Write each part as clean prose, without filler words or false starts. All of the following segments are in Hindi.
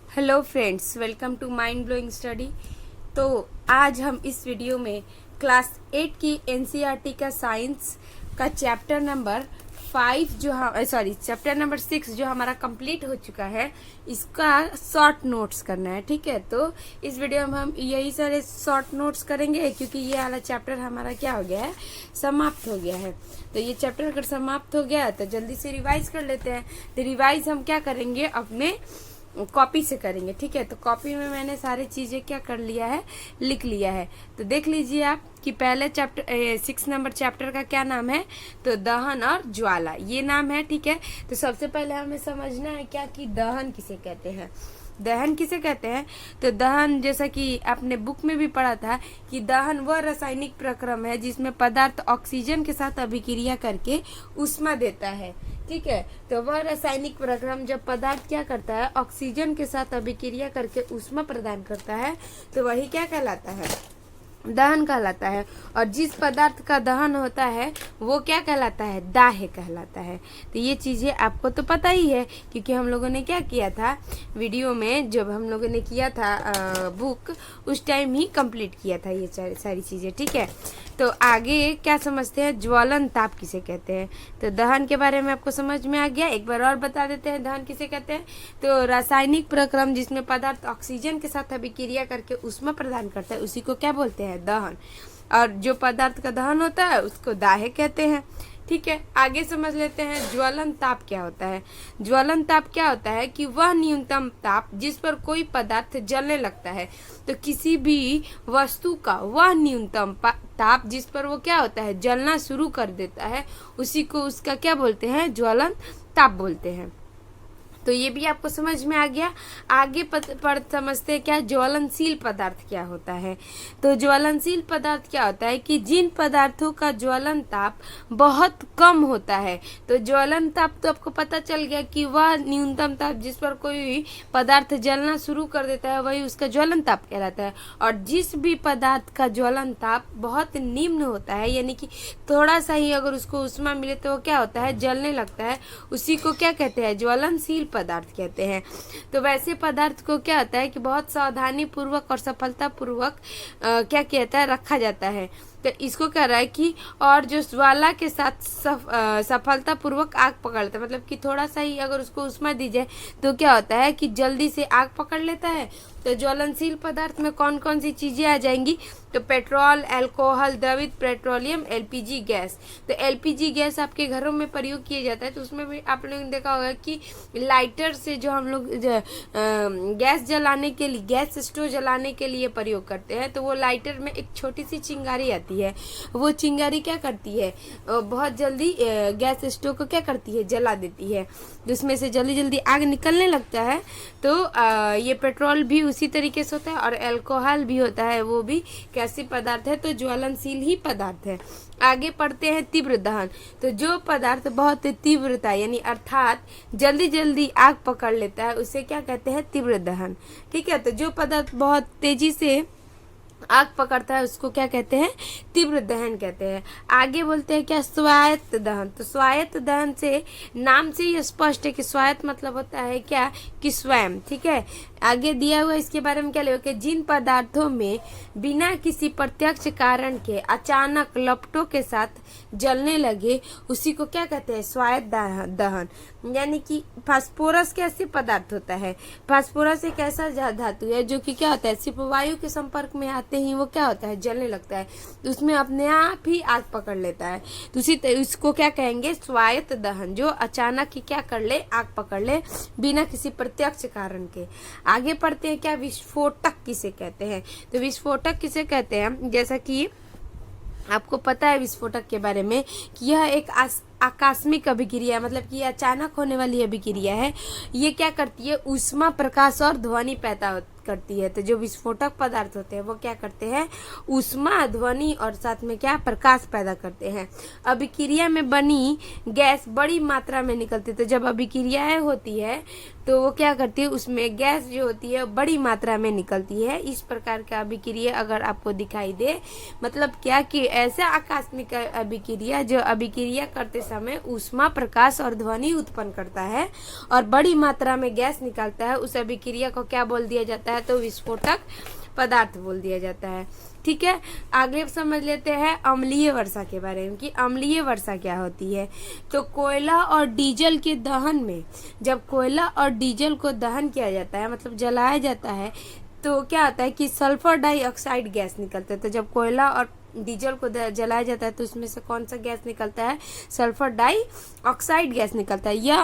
Hello friends, welcome to mind blowing study. तो आज हम इस वीडियो में क्लास 8 की एनसीईआरटी का साइंस का चैप्टर नंबर 6 जो हमारा कंप्लीट हो चुका है, इसका शॉर्ट नोट्स करना है। ठीक है, तो इस वीडियो में हम यही सारे शॉर्ट नोट्स करेंगे क्योंकि ये वाला चैप्टर हमारा क्या हो गया है, समाप्त हो गया है। तो ये चैप्टर अगर समाप्त हो गया तो जल्दी से रिवाइज कर लेते हैं। तो रिवाइज हम क्या करेंगे, अपने कॉपी से करेंगे। ठीक है, तो कॉपी में मैंने सारी चीजें क्या कर लिया है, लिख लिया है। तो देख लीजिए आप कि पहले चैप्टर 6 नंबर चैप्टर का क्या नाम है, तो दहन और ज्वाला, ये नाम है। ठीक है, तो सबसे पहले हमें समझना है क्या कि दहन किसे कहते हैं। दहन किसे कहते हैं, तो दहन जैसा कि आपने बुक में भी पढ़ा था कि दहन वह रासायनिक प्रक्रम है जिसमें पदार्थ ऑक्सीजन के साथ अभिक्रिया करके ऊष्मा देता है। ठीक है, तो वह रासायनिक प्रक्रम जब पदार्थ क्या करता है, ऑक्सीजन के साथ अभिक्रिया करके ऊष्मा प्रदान करता है, तो वही क्या कहलाता है, दहन कहलाता है। और जिस पदार्थ का दहन होता है वो क्या कहलाता है, दाह कहलाता है। तो ये चीजें आपको तो पता ही है क्योंकि हम लोगों ने क्या किया था वीडियो में, जब हम लोगों ने किया था बुक, उस टाइम ही कंप्लीट किया था ये सारी चीजें। ठीक है, तो आगे क्या समझते हैं, ज्वलन ताप किसे कहते हैं। तो दहन के बारे में आपको समझ में आ गया, एक बार और बता देते हैं दहन किसे कहते हैं। तो रासायनिक प्रक्रम जिसमें पदार्थ ऑक्सीजन के साथ अभिक्रिया करके ऊष्मा प्रदान करता है, उसी को क्या बोलते हैं, दहन। और जो पदार्थ का दहन होता है उसको दाह कहते हैं। ठीक है, आगे समझ लेते हैं ज्वलन ताप क्या होता है। ज्वलन ताप क्या होता है कि वह न्यूनतम ताप जिस पर कोई पदार्थ जलने लगता है। तो किसी भी वस्तु का वह न्यूनतम ताप जिस पर वो क्या होता है, जलना शुरू कर देता है, उसी को उसका क्या बोलते हैं, ज्वलन ताप बोलते हैं। तो ये भी आपको समझ में आ गया। आगे पर समझते हैं क्या ज्वलनशील पदार्थ क्या होता है। तो ज्वलनशील पदार्थ क्या होता है कि जिन पदार्थों का ज्वलन ताप बहुत कम होता है। तो ज्वलन ताप तो आपको पता चल गया कि वह न्यूनतम ताप जिस पर कोई पदार्थ जलना शुरू कर देता है, वही उसका ज्वलन ताप कहलाता है। और जिस भी पदार्थ का ज्वलन ताप बहुत निम्न होता है, यानी कि थोड़ा सा ही अगर उसको ऊष्मा मिले तो वो क्या होता है, जलने लगता है, उसी को क्या कहते हैं, ज्वलनशील पदार्थ कहते हैं। तो वैसे पदार्थ को क्या होता है कि बहुत सावधानी पूर्वक और सफलता पूर्वक क्या कहता है, रखा जाता है। तो इसको कह रहा है कि और जो ज्वाला के साथ सफलता पूर्वक आग पकड़ता है, मतलब कि थोड़ा सा ही अगर उसको ऊष्मा दी जाए तो क्या होता है कि जल्दी से आग पकड़ लेता है। तो ज्वलनशील पदार्थ में कौन कौन सी चीजें आ जाएंगी, तो पेट्रोल, अल्कोहल, द्रवित पेट्रोलियम, एलपीजी गैस। तो एलपीजी गैस आपके घरों में प्रयोग किया जाता है, तो उसमें भी आप लोगों ने देखा होगा कि लाइटर से जो हम लोग गैस जलाने के लिए, गैस स्टोव जलाने के लिए प्रयोग करते हैं, तो वो लाइटर में एक छोटी सी चिंगारी आती है। वो चिंगारी क्या करती है, बहुत जल्दी गैस स्टोव को क्या करती है, जला देती है, जिसमें से जल्दी जल्दी आग निकलने लगता है। तो ये पेट्रोल भी उसी तरीके से होता है और अल्कोहल भी होता है, वो भी कैसी पदार्थ है, तो ज्वलनशील ही पदार्थ है। आगे पढ़ते हैं तीव्र दहन। तो जो पदार्थ बहुत तीव्रता यानी अर्थात जल्दी जल्दी आग पकड़ लेता है, उसे क्या कहते हैं, तीव्र दहन। ठीक है, तो जो पदार्थ बहुत तेजी से आग पकड़ता है उसको क्या कहते हैं, तीव्र दहन कहते हैं। आगे बोलते हैं क्या, स्वायत्त दहन। तो स्वायत्त दहन से नाम से ही स्पष्ट है कि स्वायत्त मतलब होता है क्या, कि स्वयं। ठीक है, आगे दिया हुआ इसके बारे में क्या लिखा, जिन पदार्थों में बिना किसी प्रत्यक्ष कारण के अचानक लपटों के साथ जलने लगे, उसी को क्या कहते हैं, स्वायत्त दहन। यानी कि फास्फोरस कैसे पदार्थ होता है, फास्फोरस एक ऐसा धातु है जो कि क्या होता है, सिर्फ वायु के संपर्क में आते ही वो क्या होता है, जलने लगता है, तो उसमें अपने आप ही आग पकड़ लेता है। तो उसको क्या कहेंगे, स्वायत्त दहन, जो अचानक ही क्या कर ले, आग पकड़ ले बिना किसी प्रत्यक्ष कारण के। आगे पढ़ते हैं क्या, विस्फोटक किसे कहते हैं। तो विस्फोटक किसे कहते हैं, जैसा कि आपको पता है विस्फोटक के बारे में कि यह एक आकस्मिक अभिक्रिया, मतलब कि अचानक होने वाली अभिक्रिया है। ये क्या करती है, ऊष्मा, प्रकाश और ध्वनि पैदा करती है। तो जो विस्फोटक पदार्थ होते हैं वो क्या करते हैं, ऊष्मा, ध्वनि और साथ में क्या, प्रकाश पैदा करते हैं। अभिक्रिया में बनी गैस बड़ी मात्रा में निकलती है। तो जब अभिक्रियाएं होती है तो वो क्या करती है, उसमें गैस जो होती है बड़ी मात्रा में निकलती है। इस प्रकार का अभिक्रिया अगर आपको दिखाई दे, मतलब क्या कि ऐसा आकस्मिक अभिक्रिया जो अभिक्रिया करते समय ऊष्मा, प्रकाश और ध्वनि उत्पन्न करता है और बड़ी मात्रा में गैस निकालता है, उस अभिक्रिया को क्या बोल दिया जाता है? तो विस्फोटक पदार्थ बोल दिया जाता है। ठीक है, आगे समझ लेते हैं अम्लीय वर्षा के बारे में कि अम्लीय वर्षा क्या होती है। तो कोयला और डीजल के दहन में, जब कोयला और डीजल को दहन किया जाता है, मतलब जलाया जाता है, तो क्या होता है कि सल्फर डाइऑक्साइड गैस निकलता है। तो जब कोयला और डीजल को जलाया जाता है तो उसमें से कौन सा गैस निकलता है? सल्फर डाइऑक्साइड गैस निकलता है। यह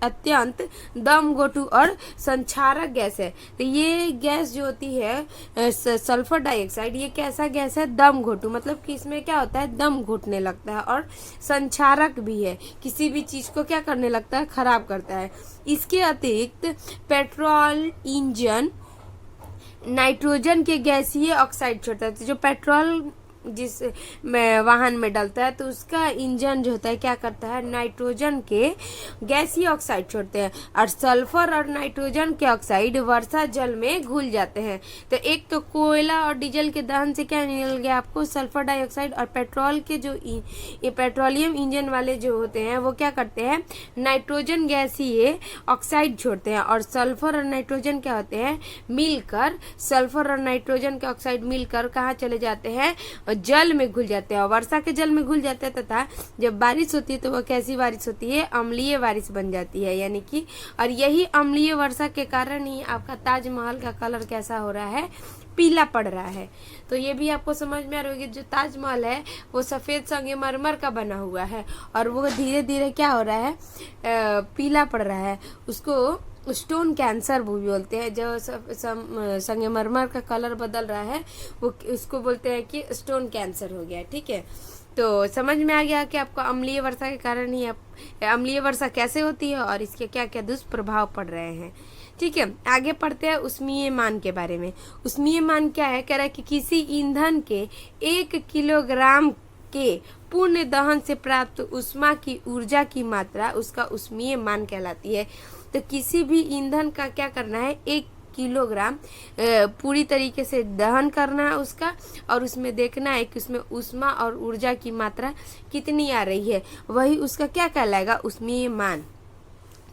अत्यंत दमघोटू और संक्षारक गैस है। तो ये गैस जो होती है सल्फर डाइऑक्साइड, ये कैसा गैस है? दमघोटू, मतलब कि इसमें क्या होता है? दम घुटने लगता है और संक्षारक भी है, किसी भी चीज को क्या करने लगता है? खराब करता है। इसके अतिरिक्त पेट्रोल इंजन नाइट्रोजन के गैसीय ऑक्साइड छोड़ता है। तो जो पेट्रोल जिस वाहन में डलता है तो उसका इंजन जो होता है क्या करता है? नाइट्रोजन के गैसीय ऑक्साइड छोड़ते हैं और सल्फर और नाइट्रोजन के ऑक्साइड वर्षा जल में घुल जाते हैं। तो एक तो कोयला और डीजल के दहन से क्या मिल गया आपको? Sulphur dioxide. और पेट्रोल के जो ये पेट्रोलियम इंजन वाले जो होते हैं वो क्या करते हैं? नाइट्रोजन गैसीय ऑक्साइड छोड़ते हैं और सल्फर और नाइट्रोजन क्या होते हैं? मिलकर, सल्फर और नाइट्रोजन के ऑक्साइड मिलकर कहाँ चले जाते हैं? जल में घुल जाते हैं और वर्षा के जल में घुल जाते हैं तथा जब बारिश होती है तो वह कैसी बारिश होती है? अम्लीय बारिश बन जाती है, यानी कि। और यही अम्लीय वर्षा के कारण ही आपका ताजमहल का कलर कैसा हो रहा है? पीला पड़ रहा है। तो ये भी आपको समझ में आ रही होगी, जो ताजमहल है वो सफेद संगमरमर का बना हुआ है और वो धीरे धीरे क्या हो रहा है? पीला पड़ रहा है। उसको स्टोन कैंसर वो भी बोलते हैं। जो संगमरमर का कलर बदल रहा है वो उसको बोलते हैं कि स्टोन कैंसर हो गया। ठीक है, तो समझ में आ गया कि आपको अम्लीय वर्षा के कारण ही अम्लीय वर्षा कैसे होती है और इसके क्या क्या दुष्प्रभाव पड़ रहे हैं। ठीक है, आगे पढ़ते हैं उष्मीय मान के बारे में। उष्मीय मान क्या है? कह रहा है कि किसी ईंधन के 1 किलोग्राम के पूर्ण दहन से प्राप्त ऊष्मा की ऊर्जा की मात्रा उसका उष्मीय मान कहलाती है। तो किसी भी ईंधन का क्या करना है? 1 किलोग्राम पूरी तरीके से दहन करना है उसका और उसमें देखना है कि उसमें ऊष्मा और ऊर्जा की मात्रा कितनी आ रही है, वही उसका क्या कहलाएगा? उष्मीय मान।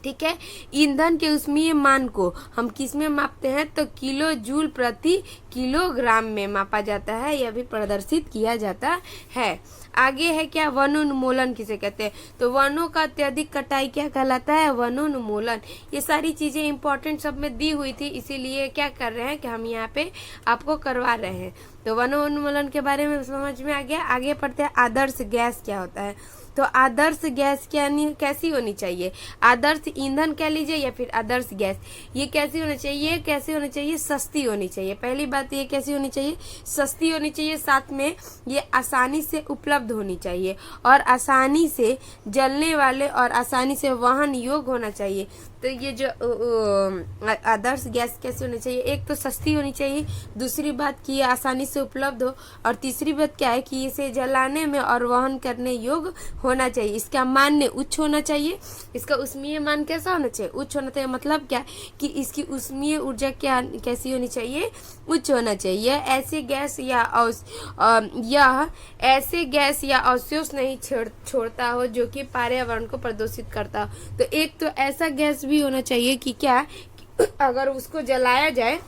ठीक है, ईंधन के उष्मीय मान को हम किस में मापते हैं? तो किलो जूल प्रति किलोग्राम में मापा जाता है, यह भी प्रदर्शित किया जाता है। आगे है क्या? वनोन्मूलन किसे कहते हैं? तो वनों का अत्यधिक कटाई क्या कहलाता है? वनोन्मूलन। ये सारी चीजें इंपॉर्टेंट सब में दी हुई थी, इसीलिए क्या कर रहे हैं कि हम यहाँ पे आपको करवा रहे हैं। तो वनोन्मूलन के बारे में समझ में आ गया। आगे पढ़ते हैं आदर्श गैस क्या होता है। तो आदर्श गैस कैसी होनी चाहिए? आदर्श ईंधन कह लीजिए या फिर आदर्श गैस, ये कैसी होनी चाहिए? कैसे होनी चाहिए? सस्ती होनी चाहिए। पहली बात ये कैसी होनी चाहिए? सस्ती होनी चाहिए। साथ में ये आसानी से उपलब्ध होनी चाहिए और आसानी से जलने वाले और आसानी से वहन योग्य होना चाहिए। तो ये जो आदर्श गैस कैसे होनी चाहिए? एक तो सस्ती होनी चाहिए, दूसरी बात कि ये आसानी से उपलब्ध हो, और तीसरी बात क्या है कि इसे जलाने में और वहन करने योग्य होना चाहिए। इसका मान उच्च होना चाहिए। इसका उष्मीय मान कैसा होना चाहिए? उच्च होना चाहिए। मतलब क्या कि इसकी उष्मीय ऊर्जा क्या कैसी होनी चाहिए? उच्च होना चाहिए। ऐसे गैस या अवशेष नहीं छोड़ता हो जो कि पर्यावरण को प्रदूषित करता हो। तो एक तो ऐसा गैस भी होना चाहिए कि क्या कि अगर उसको जलाया जाए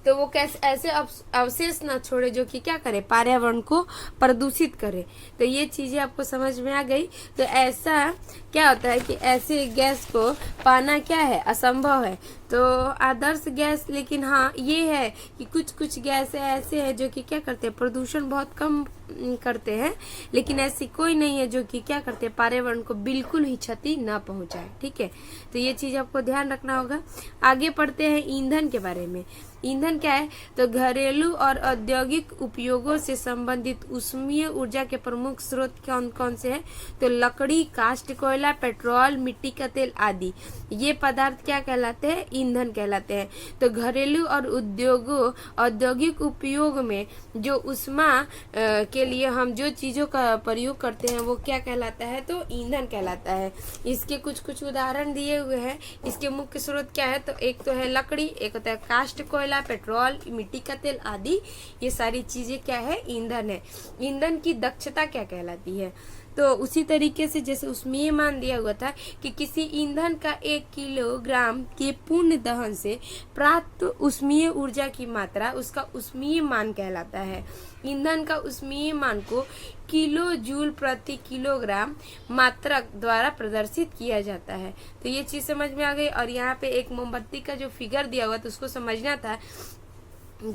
तो वो कैसे ऐसे अवशेष ना छोड़े जो कि क्या करे? पर्यावरण को प्रदूषित करे। तो ये चीजें आपको समझ में आ गई। तो ऐसा क्या होता है कि ऐसे गैस को पाना क्या है? असंभव है। तो आदर्श गैस, लेकिन हाँ ये है कि कुछ कुछ गैस ऐसे हैं जो कि क्या करते हैं? प्रदूषण बहुत कम करते हैं, लेकिन ऐसी कोई नहीं है जो कि क्या करते हैं? पर्यावरण को बिल्कुल ही क्षति न पहुंचाए। ठीक है, तो ये चीज आपको ध्यान रखना होगा। आगे पढ़ते हैं ईंधन के बारे में। ईंधन क्या है? तो घरेलू और औद्योगिक उपयोगों से संबंधित ऊष्मीय ऊर्जा के प्रमुख स्रोत कौन कौन से हैं? तो लकड़ी, काष्ठ कोयला, पेट्रोल, मिट्टी का तेल आदि ये पदार्थ क्या कहलाते हैं? ईंधन कहलाते हैं। तो घरेलू और औद्योगिक उपयोग में जो ऊष्मा के लिए हम जो चीजों का प्रयोग करते हैं वो क्या कहलाता है? तो ईंधन कहलाता है। इसके कुछ कुछ उदाहरण दिए हुए हैं। इसके मुख्य स्रोत क्या है? तो एक तो है लकड़ी, एक होता है काष्ठ कोयला, पेट्रोल, मिट्टी का तेल आदि। ये सारी चीजें क्या है? ईंधन है। ईंधन की दक्षता क्या कहलाती है? तो उसी तरीके से जैसे उसमें ये मान दिया हुआ था कि किसी ईंधन का 1 किलोग्राम के पूर्ण दहन से प्राप्त ऊष्मीय ऊर्जा की मात्रा उसका ऊष्मीय मान कहलाता है। ईंधन का ऊष्मीय मान को किलो जूल प्रति किलोग्राम मात्रक द्वारा प्रदर्शित किया जाता है। तो ये चीज समझ में आ गई। और यहाँ पे एक मोमबत्ती का जो फिगर दिया हुआ तो उसको समझना था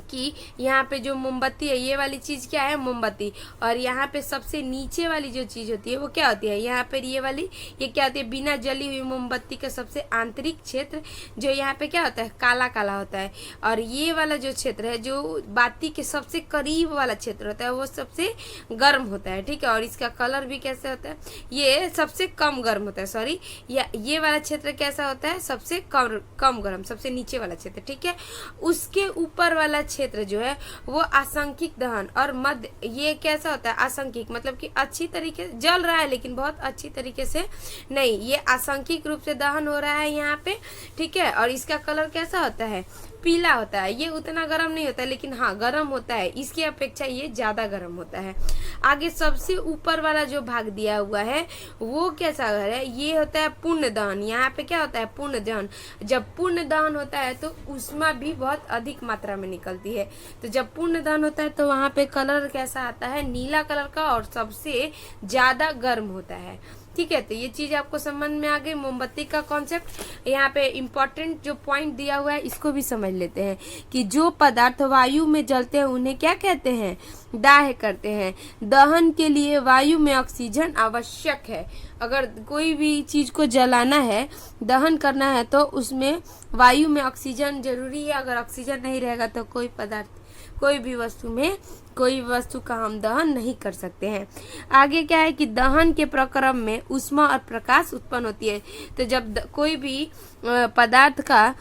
कि यहाँ पे जो मोमबत्ती है ये वाली चीज क्या है, मोमबत्ती, और यहाँ पे सबसे नीचे वाली जो चीज होती है वो क्या होती है, यहाँ पे ये वाली ये क्या होती है, बिना जली हुई मोमबत्ती का सबसे आंतरिक क्षेत्र जो यहाँ पे क्या होता है, काला काला होता है। और ये वाला जो क्षेत्र है जो बाती के सबसे करीब वाला क्षेत्र होता है वो सबसे गर्म होता है, ठीक है। और इसका कलर भी कैसे होता है, ये सबसे कम गर्म होता है, सॉरी ये वाला क्षेत्र कैसा होता है, सबसे कम गर्म, सबसे नीचे वाला क्षेत्र, ठीक है। उसके ऊपर वाला क्षेत्र जो है वो आसंकिक दहन, और मध्य ये कैसा होता है, आसंकिक मतलब कि अच्छी तरीके से जल रहा है लेकिन बहुत अच्छी तरीके से नहीं, ये आसंकिक रूप से दहन हो रहा है यहाँ पे, ठीक है। और इसका कलर कैसा होता है, पीला होता है। ये उतना गर्म नहीं होता लेकिन हाँ गर्म होता है, इसकी अपेक्षा ये ज्यादा गर्म होता है। आगे सबसे ऊपर वाला जो भाग दिया हुआ है वो कैसा है, ये होता है पूर्ण दहन। यहाँ पे क्या होता है, पूर्ण दहन। जब पूर्ण दहन होता है तो ऊष्मा भी बहुत अधिक मात्रा में निकलती है। तो जब पूर्ण दहन होता है तो वहां पे कलर कैसा आता है, नीला कलर का, और सबसे ज्यादा गर्म होता है, ठीक है। तो ये चीज आपको समझ में आ गई, मोमबत्ती का कॉन्सेप्ट। यहाँ पे इम्पोर्टेंट जो पॉइंट दिया हुआ है इसको भी समझ लेते हैं कि जो पदार्थ वायु में जलते हैं उन्हें क्या कहते हैं, दाह करते हैं। दहन के लिए वायु में ऑक्सीजन आवश्यक है। अगर कोई भी चीज को जलाना है, दहन करना है, तो उसमें वायु में ऑक्सीजन जरूरी है। अगर ऑक्सीजन नहीं रहेगा तो कोई पदार्थ, कोई भी वस्तु में कोई वस्तु का हम दहन नहीं कर सकते हैं। आगे क्या है कि दहन के प्रक्रम में ऊष्मा और प्रकाश उत्पन्न होती है। तो जब कोई भी पदार्थ का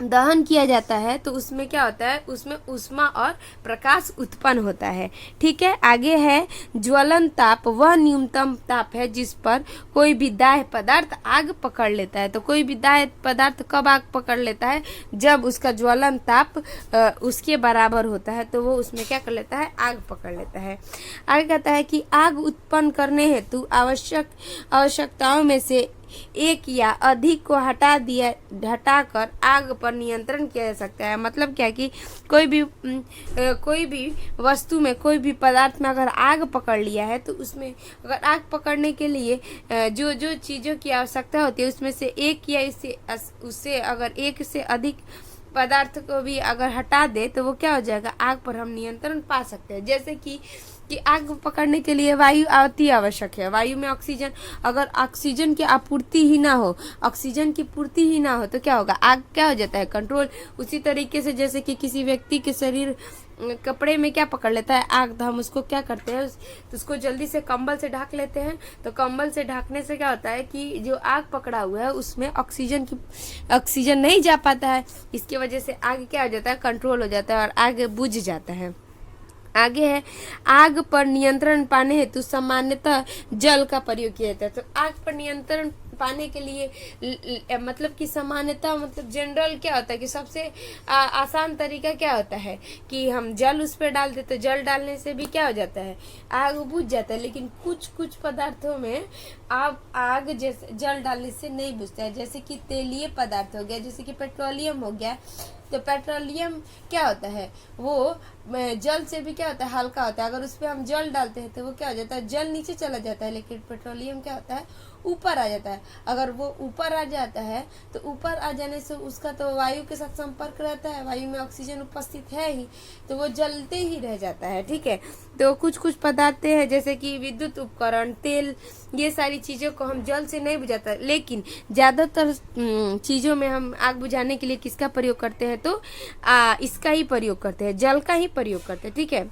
दहन किया जाता है तो उसमें क्या होता है, उसमें ऊष्मा और प्रकाश उत्पन्न होता है, ठीक है। आगे है ज्वलन ताप, वह न्यूनतम ताप है जिस पर कोई भी दाह्य पदार्थ आग पकड़ लेता है। तो कोई भी दाह्य पदार्थ कब आग पकड़ लेता है, जब उसका ज्वलन ताप उसके बराबर होता है तो वो उसमें क्या कर लेता है, आग पकड़ लेता है। आगे कहता है कि आग उत्पन्न करने हेतु आवश्यकताओं में से एक या अधिक को हटाकर आग पर नियंत्रण किया जा सकता है। मतलब क्या कि कोई भी वस्तु में, कोई भी पदार्थ में अगर आग पकड़ लिया है तो उसमें अगर आग पकड़ने के लिए जो जो चीजों की आवश्यकता होती है उसमें से एक या उससे अगर एक से अधिक पदार्थ को भी अगर हटा दे तो वो क्या हो जाएगा, आग पर हम नियंत्रण पा सकते हैं। जैसे कि आग पकड़ने के लिए वायु अति आवश्यक है। वायु में ऑक्सीजन, अगर ऑक्सीजन की आपूर्ति ही ना हो, ऑक्सीजन की पूर्ति ही ना हो तो क्या होगा, आग क्या हो जाता है, कंट्रोल। उसी तरीके से जैसे कि किसी व्यक्ति के शरीर कपड़े में क्या पकड़ लेता है, आग, तो हम उसको क्या करते हैं, तो उसको जल्दी से कंबल से ढक लेते हैं। तो कंबल से ढकने से क्या होता है कि जो आग पकड़ा हुआ है उसमें ऑक्सीजन नहीं जा पाता है, इसकी वजह से आग क्या हो जाता है, कंट्रोल हो जाता है और आग बुझ जाता है। आगे है आग पर नियंत्रण पाने हेतु सामान्यतः जल का प्रयोग किया जाता है। तो आग पर नियंत्रण पाने के लिए मतलब कि सामान्यतः मतलब जनरल क्या होता है कि सबसे आसान तरीका क्या होता है कि हम जल उस पर डाल देते, तो जल डालने से भी क्या हो जाता है, आग बुझ जाता है। लेकिन कुछ पदार्थों में आग जैसे जल डालने से नहीं बुझता है। जैसे कि तेलीय पदार्थ हो गया, जैसे कि पेट्रोलियम हो गया। तो पेट्रोलियम क्या होता है, वो जल से भी क्या होता है, हल्का होता है। अगर उस पर हम जल डालते हैं तो वो क्या हो जाता है, जल नीचे चला जाता है, लेकिन पेट्रोलियम क्या होता है, ऊपर आ जाता है। अगर वो ऊपर आ जाता है तो ऊपर आ जाने से उसका तो वायु के साथ संपर्क रहता है, वायु में ऑक्सीजन उपस्थित है ही, तो वो जलते ही रह जाता है, ठीक है। तो कुछ पदार्थ हैं जैसे कि विद्युत उपकरण, तेल, ये सारी चीजों को हम जल से नहीं बुझाता, लेकिन ज्यादातर चीजों में हम आग बुझाने के लिए किसका प्रयोग करते हैं, तो इसका ही प्रयोग करते हैं, जल का ही प्रयोग करते हैं, ठीक है।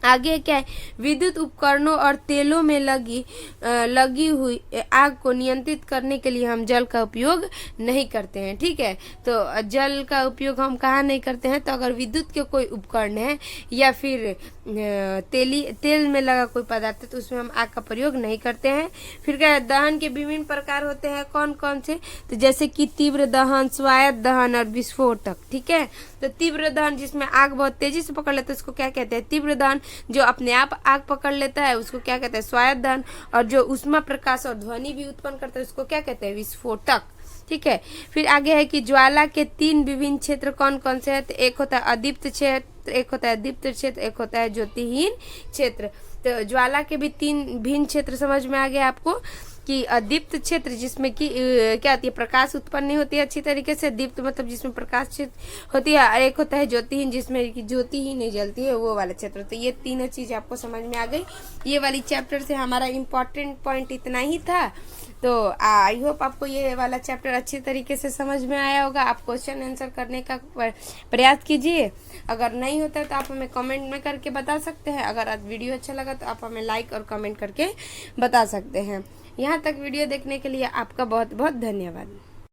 आगे क्या है, विद्युत उपकरणों और तेलों में लगी हुई आग को नियंत्रित करने के लिए हम जल का उपयोग नहीं करते हैं, ठीक है। तो जल का उपयोग हम कहाँ नहीं करते हैं, तो अगर विद्युत के कोई उपकरण है या फिर तेल में लगा कोई पदार्थ है तो उसमें हम आग का प्रयोग नहीं करते हैं। फिर क्या है, दहन के विभिन्न प्रकार होते हैं, कौन कौन से, तो जैसे कि तीव्र दहन, स्वायत्त दहन और विस्फोटक, ठीक है। तो तीव्र दहन जिसमें आग बहुत तेजी से पकड़ लेते हैं उसको क्या कहते हैं, तीव्र दहन। जो अपने आप आग पकड़ लेता है उसको क्या कहते हैं, स्वायत्त दहन। और जो ऊष्मा, प्रकाश और ध्वनि भी उत्पन्न करता है उसको क्या कहते हैं, विस्फोटक। ठीक है, फिर आगे है कि ज्वाला के 3 विभिन्न क्षेत्र कौन कौन से हैं। तो एक होता है अदीप्त क्षेत्र, एक होता है दीप्त क्षेत्र, एक होता है ज्योतिहीन क्षेत्र। तो ज्वाला के भी 3 भिन्न क्षेत्र समझ में आ गया आपको कि अदीप्त क्षेत्र जिसमें कि क्या होती है, प्रकाश उत्पन्न नहीं होती है अच्छी तरीके से। दीप्त मतलब जिसमें प्रकाश होती है, और एक होता है ज्योतिहीन जिसमें कि ज्योति ही नहीं जलती है, वो वाला क्षेत्र। तो ये तीनों चीज आपको समझ में आ गई। ये वाली चैप्टर से हमारा इम्पोर्टेंट पॉइंट इतना ही था। तो आई होप आपको ये वाला चैप्टर अच्छी तरीके से समझ में आया होगा। आप क्वेश्चन आंसर करने का प्रयास कीजिए। अगर नहीं होता है तो आप हमें कमेंट में करके बता सकते हैं। अगर आज वीडियो अच्छा लगा तो आप हमें लाइक और कमेंट करके बता सकते हैं। यहाँ तक वीडियो देखने के लिए आपका बहुत बहुत धन्यवाद।